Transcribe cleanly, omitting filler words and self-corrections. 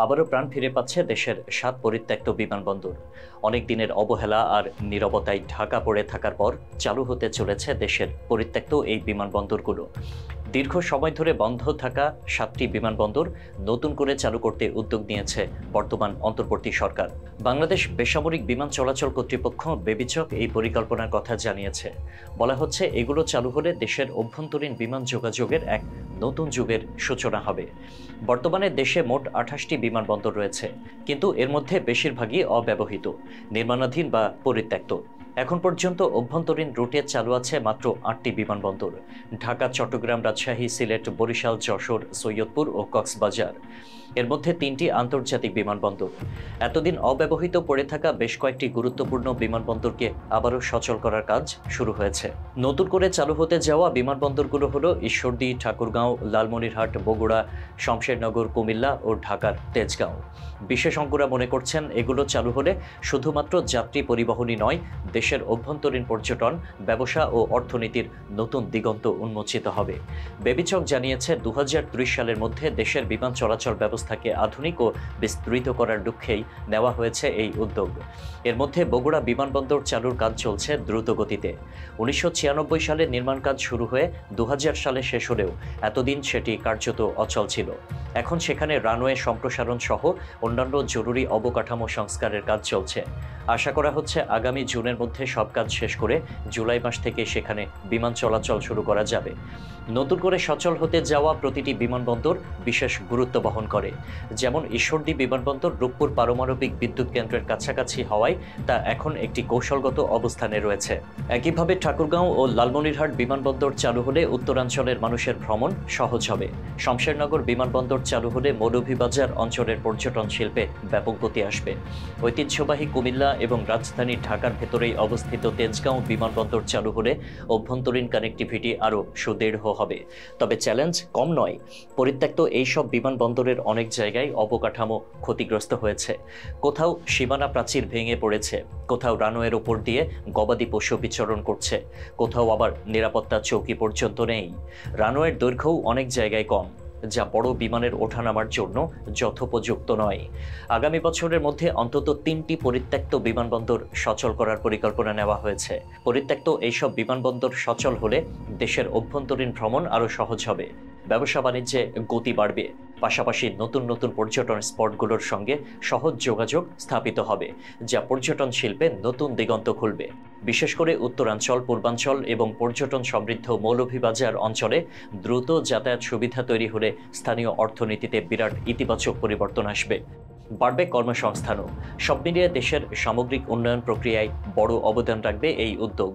আবারও প্রাণ ফিরে পাচ্ছে দেশের ৭ পরিত্যক্ত বিমানবন্দর। অনেক দিনের অবহেলা আর নীরবতায় ঢাকা পড়ে থাকার পর চালু হতে চলেছে দেশের পরিত্যক্ত এই বিমানবন্দরগুলো। দীর্ঘ সময় ধরে বন্ধ থাকা ৭টি বিমানবন্দর নতুন করে চালু করতে উদ্যোগ নিয়েছে বর্তমান অন্তর্বর্তী সরকার। বাংলাদেশ বেসামরিক বিমান চলাচল কর্তৃপক্ষ বেবিচক এই পরিকল্পনার কথা জানিয়েছে। বলা হচ্ছে এগুলো চালু হলে দেশের অভ্যন্তরীণ বিমান যোগাযোগের এক নতুন যুগের সূচনা হবে। বর্তমানে দেশে মোট ২৮টি বিমানবন্দর রয়েছে, কিন্তু এর মধ্যে বেশিরভাগই অব্যবহৃত, নির্মাণাধীন বা পরিত্যক্ত। এখন পর্যন্ত অভ্যন্তরীণ রুটে চালু আছে মাত্র ৮টি বিমানবন্দর: ঢাকা, চট্টগ্রাম, রাজশাহী, সিলেট, বরিশাল, যশোর, সৈয়দপুর ও কক্সবাজার। এর মধ্যে ৩টি আন্তর্জাতিক বিমানবন্দর। এতদিন অব্যবহৃত পড়ে থাকা বেশ কয়েকটি গুরুত্বপূর্ণ বিমানবন্দরকে আবারও সচল করার কাজ শুরু হয়েছে। নতুন করে চালু হতে যাওয়া বিমানবন্দরগুলো হলো ঈশ্বরদী, ঠাকুরগাঁও, লালমনিরহাট, বগুড়া, শমশেরনগর, কুমিল্লা ও ঢাকার তেজগাঁও। বিশেষজ্ঞরা মনে করছেন এগুলো চালু হলে শুধুমাত্র যাত্রী পরিবহনই নয়, দেশের অভ্যন্তরীণ পর্যটন, ব্যবসা ও অর্থনীতির নতুন দিগন্ত উন্মোচিত হবে। বেবিচক জানিয়েছে ২০৩০ সালের মধ্যে দেশের বিমান চলাচল ব্যবস্থাকে আধুনিক ও বিস্তৃত করার লক্ষ্যেই নেওয়া হয়েছে এই উদ্যোগ। এর মধ্যে বগুড়া বিমানবন্দর চালুর কাজ চলছে দ্রুত গতিতে। ১৯৯৬ সালে নির্মাণ কাজ শুরু হয়ে ২০০০ সালে শেষ হলেও এতদিন সেটি কার্যত অচল ছিল। এখন সেখানে রানওয়ে সম্প্রসারণ সহ অন্যান্য জরুরি অবকাঠামো সংস্কারের কাজ চলছে। আশা করা হচ্ছে আগামী জুনের মধ্যে সব কাজ শেষ করে জুলাই মাস থেকে সেখানে বিমান চলাচল শুরু করা যাবে। নতুন করে সচল হতে যাওয়া প্রতিটি বিমানবন্দর বিশেষ গুরুত্ব বহন করে। যেমন ঈশ্বরদী বিমানবন্দর রূপপুর পারমাণবিক বিদ্যুৎ কেন্দ্রের কাছাকাছি হওয়ায় তা এখন একটি কৌশলগত অবস্থানে রয়েছে। একইভাবে ঠাকুরগাঁও ও লালমনিরহাট বিমানবন্দর চালু হলে উত্তরাঞ্চলের মানুষের ভ্রমণ সহজ হবে। শমশেরনগর বিমানবন্দর চালু হলে মৌলভীবাজার অঞ্চলের পর্যটন শিল্পে ব্যাপক গতি আসবে। ঐতিহ্যবাহী কুমিল্লা এবং রাজধানী ঢাকার ভেতরেই অবস্থিত তেজগাঁও বিমানবন্দর চালু হলে অভ্যন্তরীণ কানেক্টিভিটি আরও সুদৃঢ় হবে। তবে চ্যালেঞ্জ কম নয়। পরিত্যক্ত এইসব বিমানবন্দরের অনেক জায়গায় অবকাঠামো ক্ষতিগ্রস্ত হয়েছে। কোথাও সীমানা প্রাচীর ভেঙে পড়েছে, কোথাও রানওয়ের ওপর দিয়ে গবাদি পশু বিচরণ করছে, কোথাও আবার নিরাপত্তা চৌকি পর্যন্ত নেই। রানওয়ের দৈর্ঘ্যও অনেক জায়গায় কম, যা বড় বিমানের ওঠানামার জন্য যথোপযুক্ত নয়। আগামী বছরের মধ্যে অন্তত ৩টি পরিত্যক্ত বিমানবন্দর সচল করার পরিকল্পনা নেওয়া হয়েছে। পরিত্যক্ত এইসব বিমানবন্দর সচল হলে দেশের অভ্যন্তরীণ ভ্রমণ আরও সহজ হবে, ব্যবসা বাণিজ্যে গতি বাড়বে, পাশাপাশি নতুন নতুন পর্যটন স্পটগুলোর সঙ্গে সহজ যোগাযোগ স্থাপিত হবে, যা পর্যটন শিল্পে নতুন দিগন্ত খুলবে। বিশেষ করে উত্তরাঞ্চল, পূর্বাঞ্চল এবং পর্যটন সমৃদ্ধ মৌলভীবাজার অঞ্চলে দ্রুত যাতায়াত সুবিধা তৈরি হলে স্থানীয় অর্থনীতিতে বিরাট ইতিবাচক পরিবর্তন আসবে। বাড়বে কর্মসংস্থানও। সব মিলিয়ে দেশের সামগ্রিক উন্নয়ন প্রক্রিয়ায় বড় অবদান রাখবে এই উদ্যোগ।